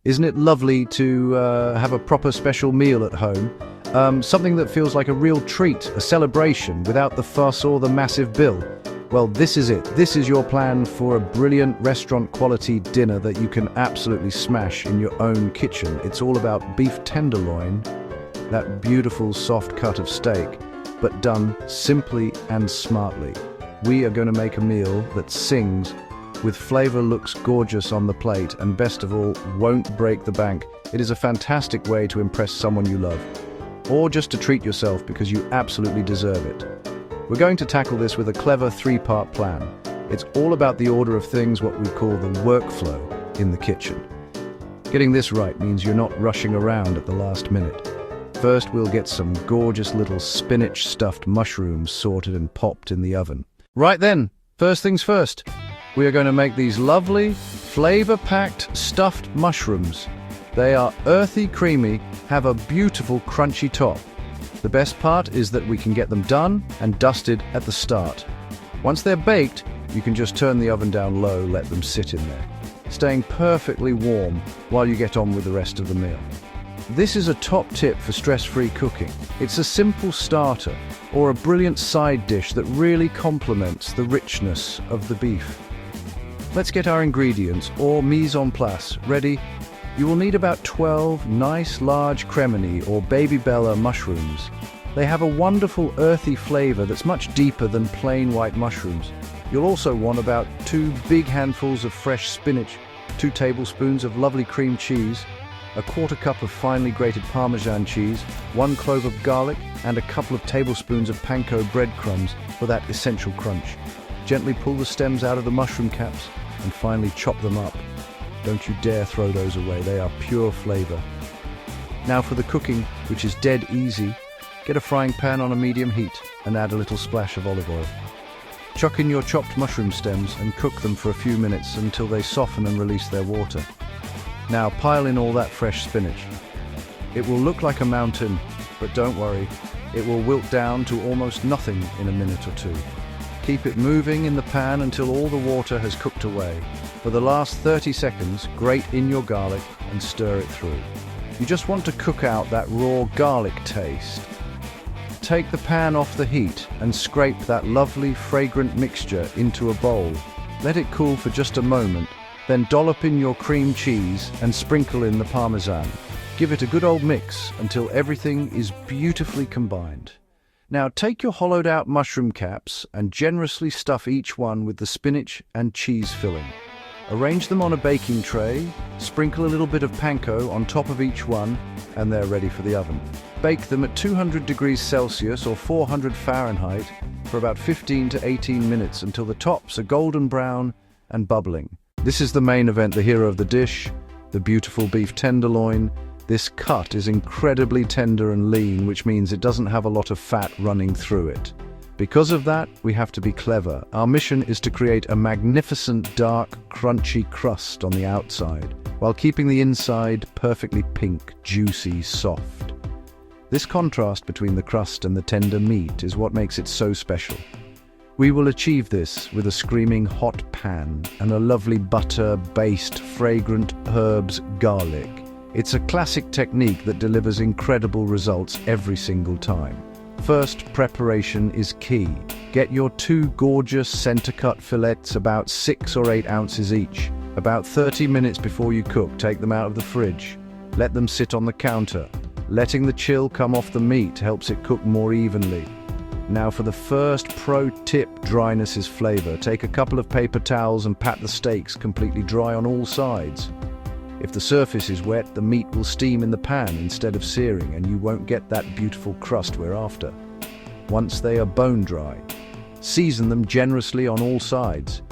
Isn't it lovely to have a proper special meal at home? Something that feels like a real treat, a celebration, without the fuss or the massive bill. Well, this is it. This is your plan for a brilliant restaurant-quality dinner that you can absolutely smash in your own kitchen. It's all about beef tenderloin, that beautiful soft cut of steak, but done simply and smartly. We are going to make a meal that sings, with flavor, looks gorgeous on the plate, and best of all, won't break the bank. It is a fantastic way to impress someone you love, or just to treat yourself because you absolutely deserve it. We're going to tackle this with a clever three-part plan. It's all about the order of things, what we call the workflow in the kitchen. Getting this right means you're not rushing around at the last minute. First, we'll get some gorgeous little spinach stuffed mushrooms sorted and popped in the oven. Right then, first things first. We are going to make these lovely, flavor-packed stuffed mushrooms. They are earthy, creamy, have a beautiful crunchy top. The best part is that we can get them done and dusted at the start. Once they're baked, you can just turn the oven down low, let them sit in there, staying perfectly warm while you get on with the rest of the meal. This is a top tip for stress-free cooking. It's a simple starter or a brilliant side dish that really complements the richness of the beef. Let's get our ingredients, or mise en place, ready. You will need about 12 nice large cremini or baby bella mushrooms. They have a wonderful earthy flavor that's much deeper than plain white mushrooms. You'll also want about 2 big handfuls of fresh spinach, 2 tablespoons of lovely cream cheese, a 1/4 cup of finely grated Parmesan cheese, 1 clove of garlic, and a couple of tablespoons of Panko breadcrumbs for that essential crunch. Gently pull the stems out of the mushroom caps and finally chop them up. Don't you dare throw those away, they are pure flavor. Now for the cooking, which is dead easy, get a frying pan on a medium heat and add a little splash of olive oil. Chuck in your chopped mushroom stems and cook them for a few minutes until they soften and release their water. Now pile in all that fresh spinach. It will look like a mountain, but don't worry, it will wilt down to almost nothing in a minute or two. Keep it moving in the pan until all the water has cooked away. For the last 30 seconds, grate in your garlic and stir it through. You just want to cook out that raw garlic taste. Take the pan off the heat and scrape that lovely, fragrant mixture into a bowl. Let it cool for just a moment, then dollop in your cream cheese and sprinkle in the Parmesan. Give it a good old mix until everything is beautifully combined. Now take your hollowed out mushroom caps and generously stuff each one with the spinach and cheese filling. Arrange them on a baking tray, sprinkle a little bit of panko on top of each one, and they're ready for the oven. Bake them at 200 degrees Celsius or 400 Fahrenheit for about 15 to 18 minutes until the tops are golden brown and bubbling. This is the main event, the hero of the dish, the beautiful beef tenderloin. This cut is incredibly tender and lean, which means it doesn't have a lot of fat running through it. Because of that, we have to be clever. Our mission is to create a magnificent, dark, crunchy crust on the outside, while keeping the inside perfectly pink, juicy, soft. This contrast between the crust and the tender meat is what makes it so special. We will achieve this with a screaming hot pan and a lovely butter-based, fragrant herbs garlic. It's a classic technique that delivers incredible results every single time. First, preparation is key. Get your 2 gorgeous center-cut fillets, about 6 or 8 ounces each. About 30 minutes before you cook, take them out of the fridge. Let them sit on the counter. Letting the chill come off the meat helps it cook more evenly. Now for the first pro tip, dryness is flavor. Take a couple of paper towels and pat the steaks completely dry on all sides. If the surface is wet, the meat will steam in the pan instead of searing, and you won't get that beautiful crust we're after. Once they are bone dry, season them generously on all sides.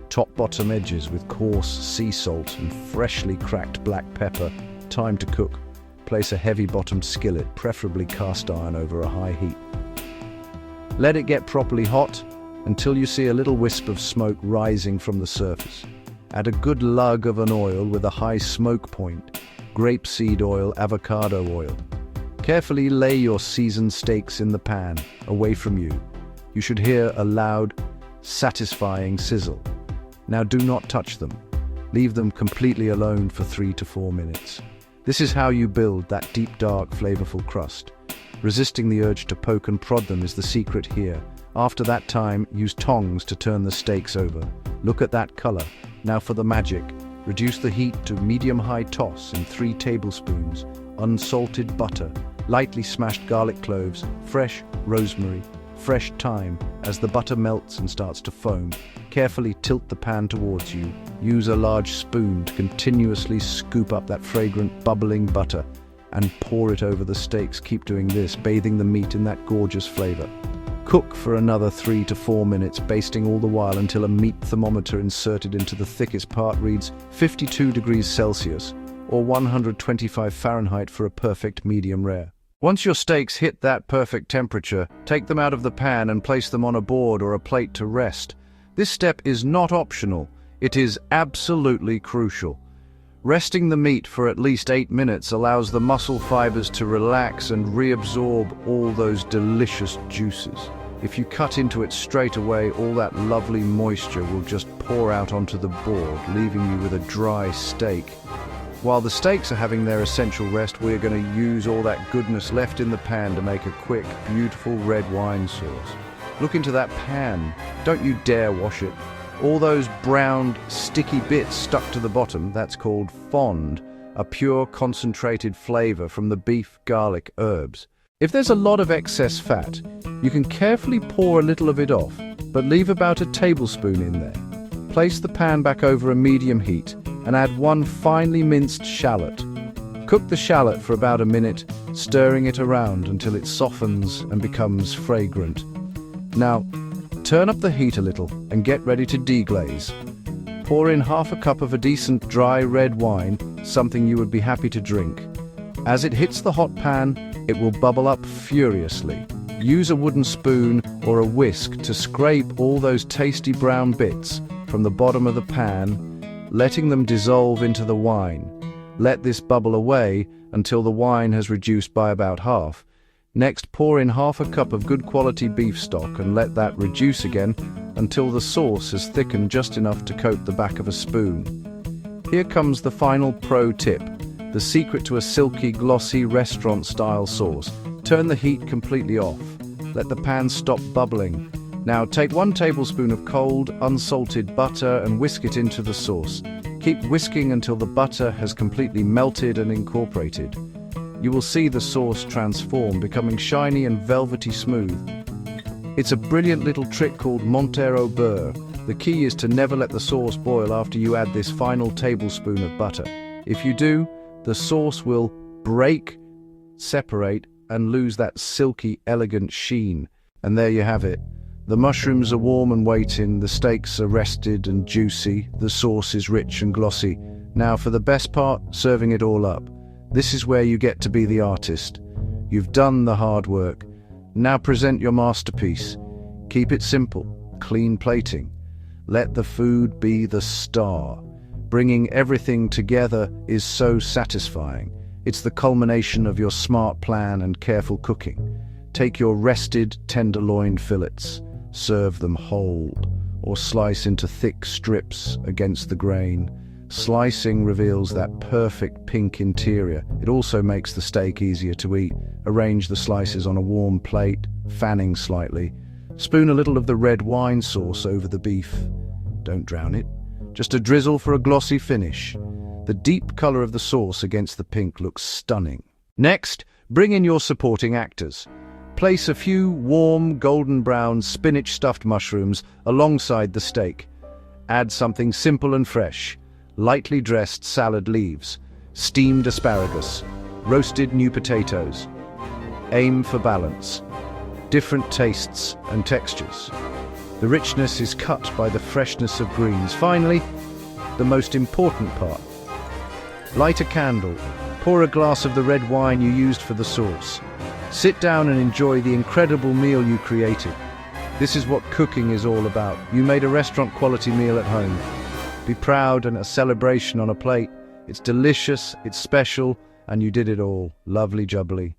Top bottom edges with coarse sea salt and freshly cracked black pepper. Time to cook. Place a heavy bottomed skillet, preferably cast iron, over a high heat. Let it get properly hot until you see a little wisp of smoke rising from the surface. Add a good lug of an oil with a high smoke point, grapeseed oil, avocado oil. Carefully lay your seasoned steaks in the pan, away from you. You should hear a loud, satisfying sizzle. Now do not touch them. Leave them completely alone for 3 to 4 minutes. This is how you build that deep, dark, flavorful crust. Resisting the urge to poke and prod them is the secret here. After that time, use tongs to turn the steaks over. Look at that color. Now for the magic. Reduce the heat to medium-high toss in 3 tablespoons. Unsalted butter, lightly smashed garlic cloves, fresh rosemary, fresh thyme. As the butter melts and starts to foam, carefully tilt the pan towards you. Use a large spoon to continuously scoop up that fragrant, bubbling butter and pour it over the steaks. Keep doing this, bathing the meat in that gorgeous flavor. Cook for another 3 to 4 minutes, basting all the while until a meat thermometer inserted into the thickest part reads 52 degrees Celsius or 125 Fahrenheit for a perfect medium rare. Once your steaks hit that perfect temperature, take them out of the pan and place them on a board or a plate to rest. This step is not optional, it is absolutely crucial. Resting the meat for at least 8 minutes allows the muscle fibers to relax and reabsorb all those delicious juices. If you cut into it straight away, all that lovely moisture will just pour out onto the board, leaving you with a dry steak. While the steaks are having their essential rest, we're going to use all that goodness left in the pan to make a quick, beautiful red wine sauce. Look into that pan. Don't you dare wash it. All those browned, sticky bits stuck to the bottom, that's called fond, a pure concentrated flavor from the beef, garlic, herbs. If there's a lot of excess fat, you can carefully pour a little of it off, but leave about a tablespoon in there. Place the pan back over a medium heat and add 1 finely minced shallot. Cook the shallot for about a minute, stirring it around until it softens and becomes fragrant. Now, turn up the heat a little and get ready to deglaze. Pour in half a cup of a decent dry red wine, something you would be happy to drink. As it hits the hot pan, it will bubble up furiously. Use a wooden spoon or a whisk to scrape all those tasty brown bits from the bottom of the pan, letting them dissolve into the wine. Let this bubble away until the wine has reduced by about half. Next, pour in half a cup of good quality beef stock and let that reduce again until the sauce has thickened just enough to coat the back of a spoon. Here comes the final pro tip, the secret to a silky, glossy, restaurant-style sauce. Turn the heat completely off. Let the pan stop bubbling. Now take 1 tablespoon of cold, unsalted butter and whisk it into the sauce. Keep whisking until the butter has completely melted and incorporated. You will see the sauce transform, becoming shiny and velvety smooth. It's a brilliant little trick called Montero beurre. The key is to never let the sauce boil after you add this final tablespoon of butter. If you do, the sauce will break, separate, and lose that silky, elegant sheen. And there you have it. The mushrooms are warm and waiting, the steaks are rested and juicy, the sauce is rich and glossy. Now for the best part, serving it all up. This is where you get to be the artist. You've done the hard work. Now present your masterpiece. Keep it simple, clean plating. Let the food be the star. Bringing everything together is so satisfying. It's the culmination of your smart plan and careful cooking. Take your rested tenderloin fillets, serve them whole, or slice into thick strips against the grain. Slicing reveals that perfect pink interior. It also makes the steak easier to eat. Arrange the slices on a warm plate, fanning slightly. Spoon a little of the red wine sauce over the beef. Don't drown it. Just a drizzle for a glossy finish. The deep color of the sauce against the pink looks stunning. Next, bring in your supporting actors. Place a few warm, golden brown spinach stuffed mushrooms alongside the steak. Add something simple and fresh. Lightly dressed salad leaves, steamed asparagus, roasted new potatoes. Aim for balance. Different tastes and textures. The richness is cut by the freshness of greens. Finally, the most important part. Light a candle. Pour a glass of the red wine you used for the sauce. Sit down and enjoy the incredible meal you created. This is what cooking is all about. You made a restaurant-quality meal at home. Be proud and a celebration on a plate. It's delicious, it's special, and you did it all. Lovely jubbly.